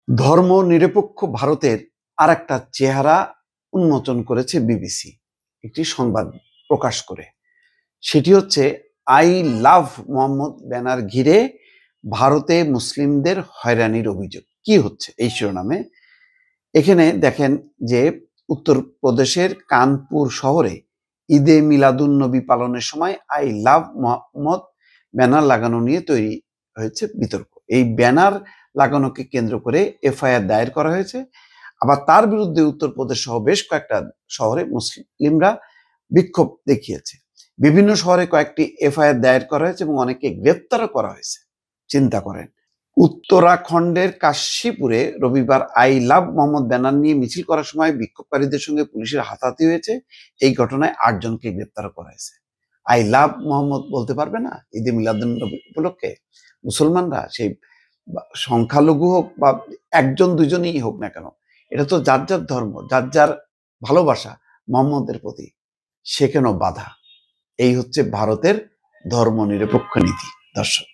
ধর্মনিরপেক্ষ ভারতের আরেকটা চেহারা উন্মোচন করেছে বিবিসি একটি সংবাদ প্রকাশ করে। সেটি হচ্ছে আই লাভ মোহাম্মদ ব্যানার ঘিরে ভারতে মুসলিমদের হয়রানির অভিযোগ। কি হচ্ছে এই শিরোনামে? এখানে দেখেন যে উত্তরপ্রদেশের কানপুর শহরে ঈদে মিলাদুন্নবী পালনের সময় আই লাভ মোহাম্মদ ব্যানার লাগানো নিয়ে তৈরি হয়েছে বিতর্ক। এই ব্যানার লাগানোকে কেন্দ্র করে এফআইআর দায়ের করা হয়েছে। আবার তার বিরুদ্ধে উত্তরপ্রদেশ সহ বেশ কয়েকটা শহরে মুসলিমরা বিক্ষোভ দেখিয়েছে। বিভিন্ন শহরে কয়েকটি এফআইআর দায়ের করা হয়েছে এবং অনেকে গ্রেপ্তারও করা হয়েছে। চিন্তা করেন, উত্তরাখণ্ডের কাশীপুরে রবিবার আই লাভ মোহাম্মদ ব্যানার নিয়ে মিছিল করার সময় বিক্ষোভকারীদের সঙ্গে পুলিশের হাতাহাতি হয়েছে। এই ঘটনায় 8 জনকে গ্রেপ্তার করা হয়েছে। আই লাভ মোহাম্মদ বলতে পারবে না ঈদে মিলাদুন্নবী উপলক্ষে? মুসলমানরা সেই সংখ্যালঘু হোক বা একজন দুজনই হোক না কেন, এটা তো যার যার ধর্ম, যার যার ভালোবাসা মোহাম্মদের প্রতি, সে কেন বাধা? এই হচ্ছে ভারতের ধর্মনিরপেক্ষ নীতি। দর্শক।